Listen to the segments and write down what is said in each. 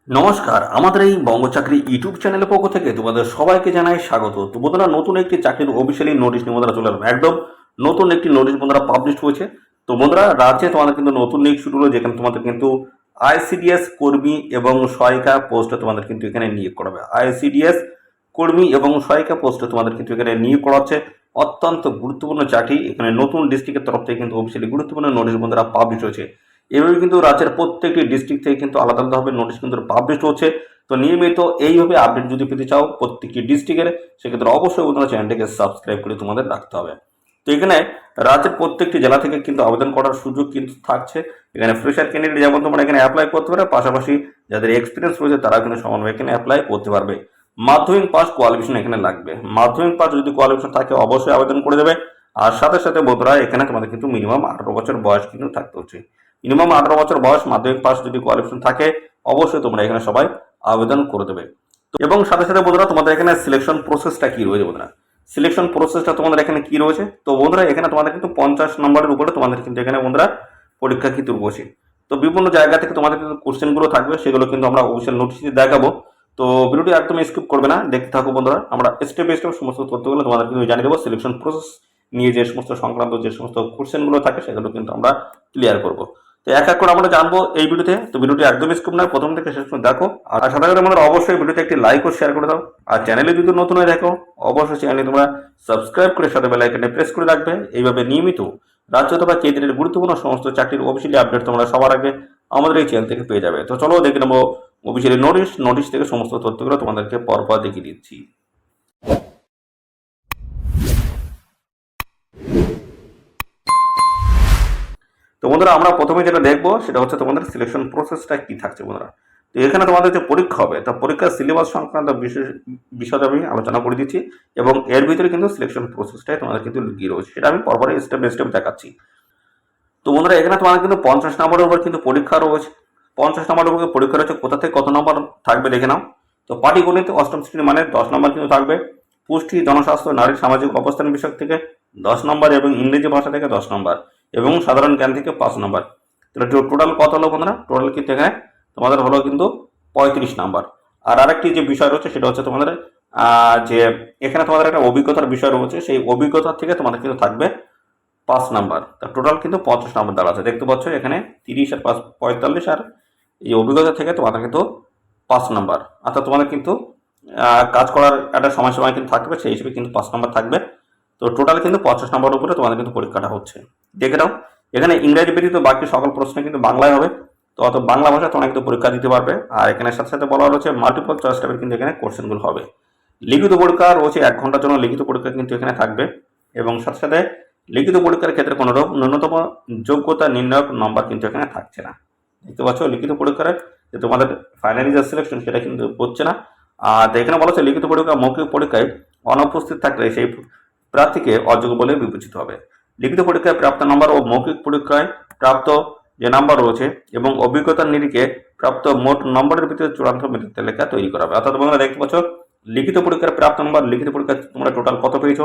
নমস্কার, আমাদের এই বঙ্গচাকরি ইউটিউব চ্যানেলের পক্ষ থেকে তোমাদের সবাইকে জানাই স্বাগত। তো বন্ধুরা, নতুন একটি চাকরির অফিসিয়ালি নোটিশ নিয়ে বন্ধুরা চলে এলাম। একদম নতুন একটি নোটিশ বন্ধুরা পাবলিশ হয়েছে। তো বন্ধুরা, রাজ্যে তোমাদের কিন্তু নতুন নিয়োগ শুরু হলো, যেখানে তোমাদের কিন্তু আইসিডিএস কর্মী এবং সহায়িকা পোস্টে তোমাদের কিন্তু এখানে নিয়োগ করাবে। আইসিডিএস কর্মী এবং সহায়িকা পোস্টে তোমাদের কিন্তু এখানে নিয়োগ করা হচ্ছে। অত্যন্ত গুরুত্বপূর্ণ চাকরি। এখানে নতুন ডিস্ট্রিক্টের তরফ থেকে কিন্তু অফিসিয়ালি গুরুত্বপূর্ণ নোটিশ বন্ধুরা পাবলিশ হয়েছে। এভাবে কিন্তু রাজ্যের প্রত্যেকটি ডিস্ট্রিক্ট থেকে কিন্তু আলাদা আলাদাভাবে নোটিশ কিন্তু পাবলিশ হচ্ছে। তো নিয়মিত এইভাবে আপডেট যদি পেতে চাও প্রত্যেকটি ডিস্ট্রিক্টের, সেক্ষেত্রে অবশ্যই বন্ধুরা চ্যানেলটিকে সাবস্ক্রাইব করে তোমাদের রাখতে হবে। তো এখানে রাজ্যের প্রত্যেকটি জেলা থেকে কিন্তু আবেদন করার সুযোগ কিন্তু থাকছে। এখানে ফ্রেশার ক্যান্ডিডেট যেমন তোমরা এখানে অ্যাপ্লাই করতে পারে, পাশাপাশি যাদের এক্সপিরিয়েন্স রয়েছে তারা কিন্তু সমানভাবে এখানে অ্যাপ্লাই করতে পারবে। মাধ্যমিক পাস কোয়ালিফিকেশন এখানে লাগবে। মাধ্যমিক পাস যদি কোয়ালিফিকেশন থাকে অবশ্যই আবেদন করে দেবে। আর সাথে সাথে বন্ধুরা, এখানে তোমাদের কিন্তু মিনিমাম 18 বছর বয়স কিন্তু থাকতে হচ্ছে। মিনিমাম 18 বছর বয়স, মাধ্যমিক পাস যদি কোয়ালিফিকেশন থাকে অবশ্যই তোমরা এখানে সবাই আবেদন করে দেবে। তো এবং সাথে সাথে বন্ধুরা, তোমাদের এখানে সিলেকশন প্রসেসটা কি রয়েছে বন্ধুরা, সিলেকশন প্রসেসটা তোমাদের এখানে কি রয়েছে। তো বন্ধুরা, এখানে তোমাদের কিন্তু 50 নম্বরের উপরে তোমাদের কিন্তু এখানে বন্ধুরা পরীক্ষা কিন্তু রয়েছে। তো বিভিন্ন জায়গা থেকে তোমাদের কিন্তু কোশ্চেনগুলো থাকবে, সেগুলো কিন্তু আমরা অফিসিয়াল নোটিশে দেখাবো। তো ভিডিওটি একদম স্কিপ করবে না, দেখতে থাকো বন্ধুরা। আমরা স্টেপ বাই স্টেপ সমস্ত তথ্যগুলো তোমাদের কিন্তু জানিয়ে দেবো। সিলেকশন প্রসেস নিয়ে যে সমস্ত সংক্রান্ত যে সমস্ত কোশ্চেনগুলো থাকে সেগুলো কিন্তু আমরা ক্লিয়ার করবো। তো এক এক করে আমরা জানবো এই ভিডিওতে। তো ভিডিওটি একদম স্কিপ নয়, প্রথম থেকে শেষ পর্যন্ত দেখো। আর সাথে সাথে আমাদের অবশ্যই ভিডিওতে একটি লাইক ও শেয়ার করে দাও। আর চ্যানেলে যদি নতুন হয়ে দেখো অবশ্যই চ্যানেলে তোমরা সাবস্ক্রাইব করে সাথে বেল আইকনে প্রেস করে রাখবে। এইভাবে নিয়মিত রাজ্য অথবা কেন্দ্রের গুরুত্বপূর্ণ সমস্ত চাকরির অফিসিয়ালি আপডেট তোমরা সবার আগে আমাদের এই চ্যানেল থেকে পেয়ে যাবে। তো চলো দেখে নেবো অফিসিয়ালি নোটিশ থেকে সমস্ত তথ্যগুলো তোমাদেরকে পরপর দেখিয়ে দিচ্ছি। তো বন্ধুরা, আমরা প্রথমে যেটা দেখবো সেটা হচ্ছে তোমাদের সিলেকশন প্রসেসটা কি থাকছে বন্ধুরা। তো এখানে তোমাদের যে পরীক্ষা হবে, তা পরীক্ষার সিলেবাস সংক্রান্ত বিষয় আমি আলোচনা করে দিচ্ছি, এবং এর ভিতরে কিন্তু সিলেকশন প্রসেসটাই তোমাদের কিন্তু লুকিয়ে রয়েছে, সেটা আমি পরপরই স্টেপ বাই স্টেপ দেখাচ্ছি। তো বন্ধুরা, এখানে তোমাদের কিন্তু 50 নম্বরের উপর কিন্তু পরীক্ষা রয়েছে। 50 নম্বরের উপর পরীক্ষা রয়েছে। কোথা থেকে কত নম্বর থাকবে দেখে নাও। তো পাটিগণিত অষ্টম শ্রেণী মানে 10 নম্বর কিন্তু থাকবে। পুষ্টি, জনস্বাস্থ্য, নারীর সামাজিক অবস্থান বিষয় থেকে 10 নম্বর, এবং ইংরেজি ভাষা থেকে 10 নম্বর, এবং সাধারণ জ্ঞান থেকে 5 নম্বর। তাহলে টোটাল কত হলো বন্ধুরা? টোটাল কিন্তু এখানে তোমাদের হলো কিন্তু 35 নম্বর। আর আরেকটি যে বিষয় রয়েছে সেটা হচ্ছে তোমাদের যে এখানে তোমাদের একটা অভিজ্ঞতার বিষয় রয়েছে, সেই অভিজ্ঞতা থেকে তোমাদের কিন্তু থাকবে 5 নাম্বার। তা টোটাল কিন্তু 50 নাম্বার দাঁড়াচ্ছে। দেখতে পাচ্ছ এখানে 30 আর 5 45, আর এই অভিজ্ঞতা থেকে তোমাদের কিন্তু 5 নাম্বার। অর্থাৎ তোমাদের কিন্তু কাজ করার একটা সময়সীমা কিন্তু থাকবে, সেই হিসেবে কিন্তু 5 নাম্বার থাকবে। তো টোটাল কিন্তু 50 নাম্বার উপরে তোমাদের কিন্তু পরীক্ষাটা হচ্ছে। দেখে নাও, এখানে ইংরেজি ব্যতীত বাকি সকল প্রশ্ন কিন্তু বাংলায় হবে। তো অত বাংলা ভাষা তোমরা কিন্তু পরীক্ষা দিতে পারবে। আর এখানে সাথে সাথে বলা হচ্ছে মাল্টিপল চয়েস টাইপের কিন্তু এখানে কোশ্চেনগুলো হবে। লিখিত পরীক্ষা রয়েছে 1 ঘন্টার জন্য, লিখিত পরীক্ষা কিন্তু এখানে থাকবে। এবং সাথে সাথে লিখিত পরীক্ষার ক্ষেত্রে কোনো রকম ন্যূনতম যোগ্যতা নির্ণায়ক নম্বর কিন্তু এখানে থাকছে না। দেখতে পাচ্ছ লিখিত পরীক্ষার যে তোমাদের ফাইনালি যে সিলেকশন সেটা কিন্তু হচ্ছে না। আর এখানে বলা হচ্ছে লিখিত পরীক্ষা মৌখিক পরীক্ষায় অনুপস্থিত থাকলে সেই প্রার্থীকে অযোগ্য বলে বিবেচিত হবে। লিখিত পরীক্ষায় প্রাপ্ত নম্বর ও মৌখিক পরীক্ষায় প্রাপ্ত যে নাম্বার রয়েছে এবং অভিজ্ঞতার নিরিখে প্রাপ্ত মোট নম্বরের ভিত্তিতে চূড়ান্ত মেরিট তালিকা তৈরি করা হবে। অর্থাৎ তোমরা দেখতে পাচ্ছ লিখিত পরীক্ষার প্রাপ্ত নম্বর, লিখিত পরীক্ষা তোমরা টোটাল কত পেয়েছো,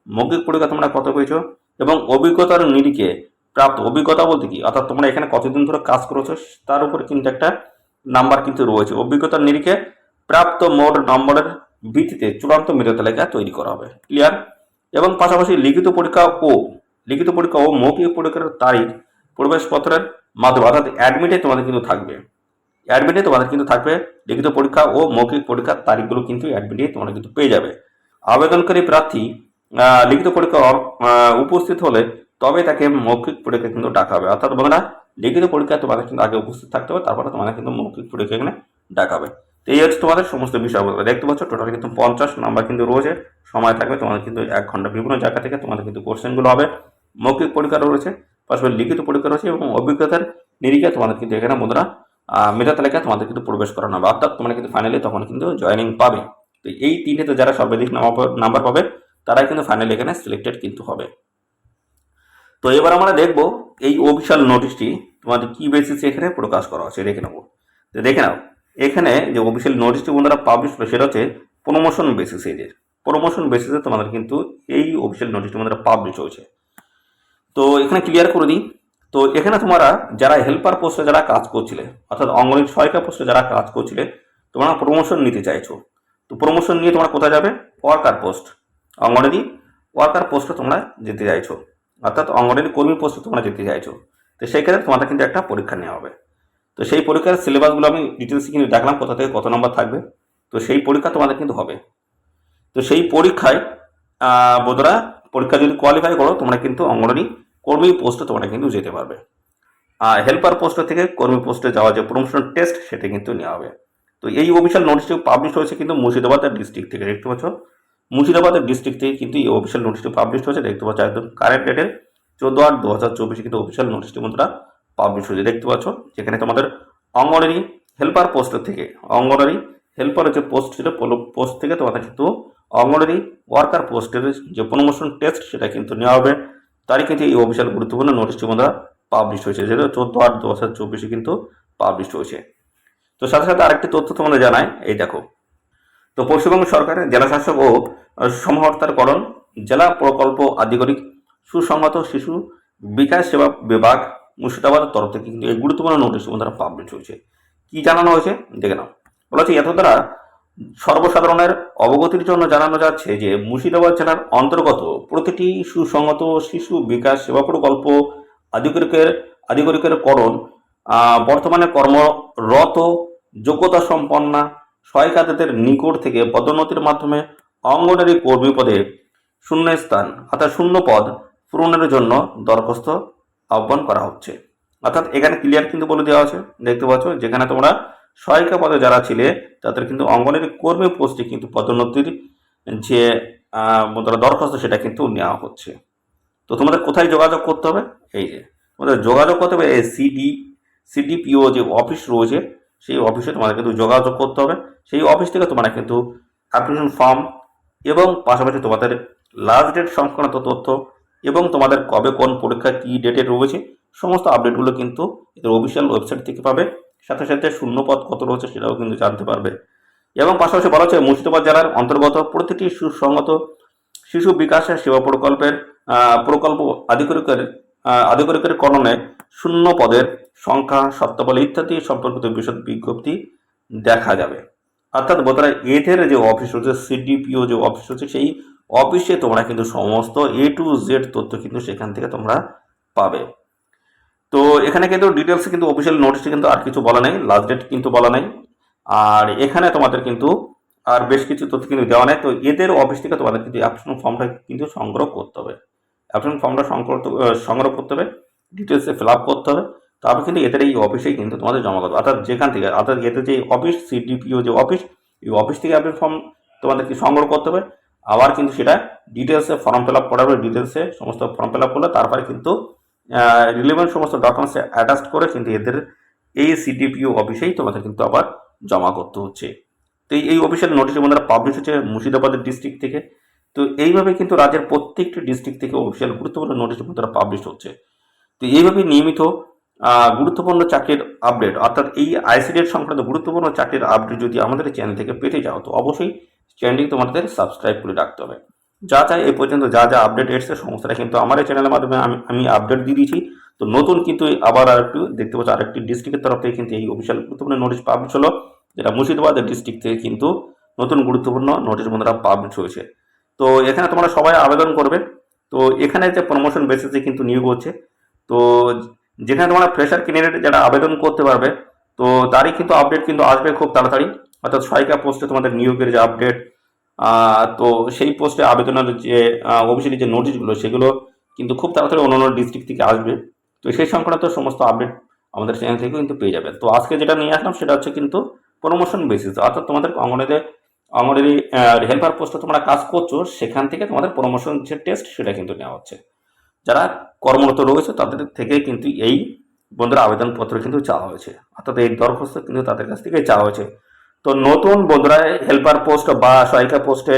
মৌখিক পরীক্ষা তোমরা কত পেয়েছো, এবং অভিজ্ঞতার নিরিখে প্রাপ্ত অভিজ্ঞতা বলতে কি, অর্থাৎ তোমরা এখানে কতদিন ধরে কাজ করেছো তার উপর কিন্তু একটা নাম্বার কিন্তু রয়েছে। অভিজ্ঞতার নিরিখে প্রাপ্ত মোট নম্বরের ভিত্তিতে চূড়ান্ত মেরিট তালিকা তৈরি করা হবে। ক্লিয়ার? এবং পাশাপাশি লিখিত পরীক্ষা ও মৌখিক পরীক্ষার তারিখ প্রবেশপত্রের মাধ্যমে, অর্থাৎ অ্যাডমিটে তোমাদের কিন্তু থাকবে। অ্যাডমিটে তোমাদের কিন্তু থাকবে লিখিত পরীক্ষা ও মৌখিক পরীক্ষার তারিখগুলো কিন্তু অ্যাডমিটে তোমরা কিন্তু পেয়ে যাবে। আবেদনকারী প্রার্থী লিখিত পরীক্ষা উপস্থিত হলে তবে তাকে মৌখিক পরীক্ষা কিন্তু ডাকা হবে। অর্থাৎ বন্ধুরা, লিখিত পরীক্ষায় তোমাদের কিন্তু আগে উপস্থিত থাকতে হবে, তারপরে তোমাদের কিন্তু মৌখিক পরীক্ষা এখানে ডাকা হবে। তো এই হচ্ছে তোমাদের সমস্ত বিষয়। দেখতে পাচ্ছ টোটাল কিন্তু 50 নাম্বার কিন্তু রয়েছে। সময় থাকবে তোমাদের কিন্তু 1 ঘন্টা। বিভিন্ন জায়গা থেকে তোমাদের কিন্তু কোশ্চেনগুলো হবে। মৌখিক পরীক্ষা রয়েছে, পাশাপাশি লিখিত পরীক্ষা রয়েছে, এবং অভিজ্ঞতার নিরিখে তোমাদের কিন্তু এখানে বন্ধুরা মেধা তালিকায় তোমাদের কিন্তু প্রবেশ করানো হবে। অর্থাৎ তোমরা কিন্তু ফাইনালি তখন কিন্তু জয়েনিং পাবে। তো এই তিনটেতে যারা সর্বাধিক নাম্বার পাবে তারাই কিন্তু ফাইনালি এখানে সিলেক্টেড কিন্তু হবে। তো এবার আমরা দেখবো এই অফিসিয়াল নোটিশটি তোমাদের কি বেসিসে এখানে প্রকাশ করা হচ্ছে দেখে নেবো। তো দেখে নাও, এখানে যে অফিসিয়াল নোটিশটি বন্ধুরা পাবলিশ হবে সেটা হচ্ছে প্রমোশন বেসিসে। এদের প্রমোশন বেসিসে তোমাদের কিন্তু এই অফিসিয়াল নোটিশটি বন্ধুরা পাবলিশ হয়েছে। তো এখানে ক্লিয়ার করে দিই, তো এখানে তোমরা যারা হেল্পার পোস্টে যারা কাজ করছিলে, অর্থাৎ অঙ্গনওয়াড়ি সহায়িকা পোস্টে যারা কাজ করছিলে, তোমরা প্রমোশন নিতে চাইছো। তো প্রমোশন নিয়ে তোমরা কোথায় যাবে? ওয়ার্কার পোস্ট, অঙ্গনওয়াড়ি ওয়ার্কার পোস্টে তোমরা যেতে চাইছো, অর্থাৎ অঙ্গনওয়াড়ি কর্মী পোস্টে তোমরা যেতে চাইছো। তো সেই ক্ষেত্রে তোমাদের কিন্তু একটা পরীক্ষা নেওয়া হবে। তো সেই পরীক্ষার সিলেবাসগুলো আমি ডিটেলসে কিন্তু দেখলাম, কোথা থেকে কত নম্বর থাকবে। তো সেই পরীক্ষা তোমাদের কিন্তু হবে। তো সেই পরীক্ষায় বন্ধুরা, পরীক্ষা যদি কোয়ালিফাই করো, তোমরা কিন্তু অঙ্গনওয়াড়ি কর্মী পোস্টে তোমরা কিন্তু যেতে পারবে। আর হেল্পার পোস্ট থেকে কর্মী পোস্টে যাওয়া যে প্রমোশন টেস্ট, সেটা কিন্তু নেওয়া হবে। তো এই অফিসিয়াল নোটিশটি পাবলিশ হয়েছে কিন্তু মুর্শিদাবাদের ডিস্ট্রিক্ট থেকে, দেখতে পাচ্ছ মুর্শিদাবাদের ডিস্ট্রিক্ট থেকে কিন্তু এই অফিসিয়াল নোটিশটি পাবলিশ হয়েছে, দেখতে পাচ্ছ একদম কারেন্ট ডেটের 14/8/2024 কিন্তু অফিসিয়াল নোটিশটি বন্ধুরা পাবলিশ হয়েছে, দেখতে পাচ্ছ। যেখানে তোমাদের অঙ্গনওয়াড়ি হেল্পার পোস্ট থেকে, অঙ্গনওয়াড়ি হেল্পারের যে পোস্ট ছিল, পোস্ট থেকে তোমাদের কিন্তু অঙ্গনওয়াড়ি ওয়ার্কার পোস্টের যে প্রমোশন টেস্ট, সেটা কিন্তু নেওয়া হবে। তারই কিন্তু এই অফিসিয়াল গুরুত্বপূর্ণ নোটিশটি বন্ধুরা পাবলিশ হয়েছে, যেটা 14/8/2024 কিন্তু পাবলিশ হয়েছে। তো সাথে সাথে আরেকটি তথ্য তোমাদের জানাই, এই দেখো। তো পশ্চিমবঙ্গ সরকারের জেলা শাসক ও সমহর্তারকরণ জেলা প্রকল্প আধিকারিক সুসংহত শিশু বিকাশ সেবা বিভাগ মুর্শিদাবাদের তরফ থেকে কিন্তু এই গুরুত্বপূর্ণ নোটিশ বন্ধুরা পাবলিশ হয়েছে। কি জানানো হয়েছে দেখে নাও। বলা হচ্ছে, এত দ্বারা সর্বসাধারণের অবগতির জন্য জানানো যাচ্ছে যে মুর্শিদাবাদ জেলার অন্তর্গত প্রতিটি সুসংহত শিশু বিকাশ সেবা প্রকল্প আধিকারিকের করণ বর্তমানে কর্মরত যোগ্যতা সম্পন্না সহায়িকাদের নিকট থেকে পদোন্নতির মাধ্যমে অঙ্গনওয়াড়ি কর্মী পদে শূন্য স্থান অর্থাৎ শূন্য পদ পূরণের জন্য দরখাস্ত আহ্বান করা হচ্ছে। অর্থাৎ এখানে ক্লিয়ার কিন্তু বলে দেওয়া আছে, দেখতে পাচ্ছ। যেখানে তোমরা সহায়িকা পদে যারা ছিলে, তাদের কিন্তু অঙ্গনওয়াড়ি কর্মী পোস্টে কিন্তু পদোন্নতির যে দরখাস্ত, সেটা কিন্তু নেওয়া হচ্ছে। তো তোমাদের কোথায় যোগাযোগ করতে হবে? এই যে তোমাদের যোগাযোগ করতে হবে এই সিডিপিও যে অফিস রয়েছে, সেই অফিসে তোমাদের কিন্তু যোগাযোগ করতে হবে। সেই অফিস থেকে তোমরা কিন্তু অ্যাপ্লিকেশন ফর্ম এবং পাশাপাশি তোমাদের লাস্ট ডেট সংক্রান্ত তথ্য এবং তোমাদের কবে কোন পরীক্ষা কী ডেটে রয়েছে, সমস্ত আপডেটগুলো কিন্তু এদের অফিসিয়াল ওয়েবসাইট থেকে পাবে। সাথে সাথে শূন্যপদ কত রয়েছে সেটাও কিন্তু জানতে পারবে। এবং পাশাপাশি বলা হচ্ছে, মুর্শিদাবাদ জেলার অন্তর্গত প্রতিটি সুসংগত শিশু বিকাশের সেবা প্রকল্প আধিকারিকের করণে শূন্য পদের সংখ্যা, শর্তাবলী ইত্যাদি সম্পর্কিত বিশদ বিজ্ঞপ্তি দেখা যাবে। অর্থাৎ বোধরা এদের যে অফিস রয়েছে, সিডিপিও যে অফিস রয়েছে, সেই অফিসে তোমরা কিন্তু সমস্ত A to Z তথ্য কিন্তু সেখান থেকে তোমরা পাবে। তো এখানে কিন্তু ডিটেলসে কিন্তু অফিসিয়াল নোটিশে কিন্তু আর কিছু বলা নেই, লাস্ট ডেট কিন্তু বলা নেই। আর এখানে তোমাদের কিন্তু আর বেশ কিছু তথ্য কিন্তু দেওয়া নেই। তো এদের অফিস থেকে তোমাদের কিন্তু অ্যাপ্লিকেশন ফর্মটা কিন্তু সংগ্রহ করতে হবে। অ্যাপ্লিকেশন ফর্মটা সংগ্রহ করতে হবে, ডিটেলসে ফিল আপ করতে হবে। তারপর কিন্তু এদের এই অফিসেই কিন্তু তোমাদের জমা করবে। অর্থাৎ যেখান থেকে, অর্থাৎ এদের যে অফিস সিডিপিও যে অফিস, এই অফিস থেকে অ্যাপ্লিকেশন ফর্ম তোমাদেরকে সংগ্রহ করতে হবে। আবার কিন্তু সেটা ডিটেলসে ফর্ম ফিল আপ করা হবে, ডিটেলসে সমস্ত ফর্ম ফিল আপ করলে তারপরে কিন্তু রিলেভেন্ট সমস্ত ডকুমেন্টস অ্যাটাচ করে কিন্তু এদের এই সিডিপিও অফিসেই তোমাদের কিন্তু আবার জমা করতে হচ্ছে। তো এই অফিসিয়াল নোটিশ বন্ধুরা পাবলিশ হচ্ছে মুর্শিদাবাদের ডিস্ট্রিক্ট থেকে। তো এইভাবে কিন্তু রাজ্যের প্রত্যেকটি ডিস্ট্রিক্ট থেকে অফিসিয়াল গুরুত্বপূর্ণ নোটিশ বন্ধুরা পাবলিশ হচ্ছে। তো এইভাবে নিয়মিত গুরুত্বপূর্ণ চাকরির আপডেট, অর্থাৎ এই আইসিডিএস সংক্রান্ত গুরুত্বপূর্ণ চাকরির আপডেট যদি আমাদের চ্যানেল থেকে পেতে যাও, তো অবশ্যই চ্যানেলটি তোমাদের সাবস্ক্রাইব করে রাখতে হবে। যা চাই এই পর্যন্ত যা যা আপডেট এসেছে সমস্তটা কিন্তু আমার এই চ্যানেলের মাধ্যমে আমি আপডেট দিয়ে দিয়েছি। তো নতুন কিন্তু আবার আরেকটু দেখতে পাচ্ছি, আরেকটি ডিস্ট্রিক্টের তরফ থেকে কিন্তু এই অফিসিয়াল গুরুত্বপূর্ণ নোটিশ পাবলিশ হলো, যেটা মুর্শিদাবাদের ডিস্ট্রিক্ট থেকে কিন্তু নতুন গুরুত্বপূর্ণ নোটিশ বন্ধুরা পাবলিশ হয়েছে। তো এখানে তোমরা সবাই আবেদন করবে। তো এখানে যে প্রমোশন বেসিসে কিন্তু নিয়োগ হচ্ছে। তো যেখানে তোমরা ফ্রেশার ক্যান্ডিডেট যারা আবেদন করতে পারবে, তো তারই কিন্তু আপডেট কিন্তু আসবে খুব তাড়াতাড়ি। অর্থাৎ সহায়িকা পোস্টে তোমাদের নিয়োগের যে আপডেট, তো সেই পোস্টে আবেদনের যে অফিসিয়ালি যে নোটিশগুলো, সেগুলো কিন্তু খুব তাড়াতাড়ি অন্য ডিস্ট্রিক্ট থেকে আসবে। তো সেই সংক্রান্ত সমস্ত আপডেট আমাদের চ্যানেল থেকে কিন্তু পেয়ে যাবে। তো আজকে যেটা নিয়ে আসলাম সেটা হচ্ছে কিন্তু প্রমোশন বেসিস, অর্থাৎ তোমাদের অঙ্গনওয়াড়ি হেল্পার পোস্টে তোমরা কাজ করছো, সেখান থেকে তোমাদের প্রমোশন যে টেস্ট, সেটা কিন্তু নেওয়া হচ্ছে। যারা কর্মরত রয়েছে তাদের থেকে কিন্তু এই বন্ধুরা আবেদনপত্র কিন্তু চাওয়া হয়েছে, অর্থাৎ এই দরখাস্ত কিন্তু তাদের কাছ থেকে চাওয়া হয়েছে। তো নতুন বন্ধুরা হেল্পার পোস্ট বা সহায়িকা পোস্টে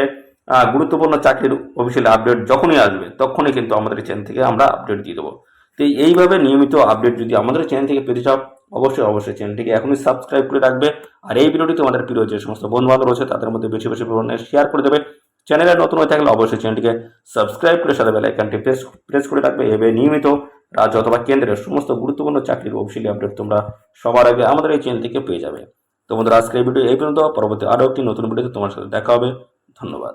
গুরুত্বপূর্ণ চাকরির অফিসিয়াল আপডেট যখনই আসবে, তখনই কিন্তু আমাদের চ্যানেল থেকে আমরা আপডেট দিয়ে দেবো। তো এইভাবে নিয়মিত আপডেট যদি আমাদের চ্যানেল থেকে পেতে চাও, অবশ্যই চ্যানেলটিকে এখনই সাবস্ক্রাইব করে রাখবে। আর এই ভিডিওটি তোমাদের প্রিয় যে সমস্ত বন্ধু বান্ধব রয়েছে তাদের মধ্যে বেশি বেশি পরিমাণে শেয়ার করে দেবে। চ্যানেলে নতুন হয়ে থাকলে অবশ্যই চ্যানেলটিকে সাবস্ক্রাইব করে সাথে বেল আইকনটি প্রেস করে রাখবে। এভাবে নিয়মিত রাজ্য অথবা কেন্দ্রের সমস্ত গুরুত্বপূর্ণ চাকরির অফিসিয়ালি আপডেট তোমরা সবার আগে আমাদের এই চ্যানেল থেকে পেয়ে যাবে। তো বন্ধুরা, আজকের এই ভিডিও এই পর্যন্ত। পরবর্তী আরও একটি নতুন ভিডিওতে তোমার সাথে দেখা হবে। ধন্যবাদ।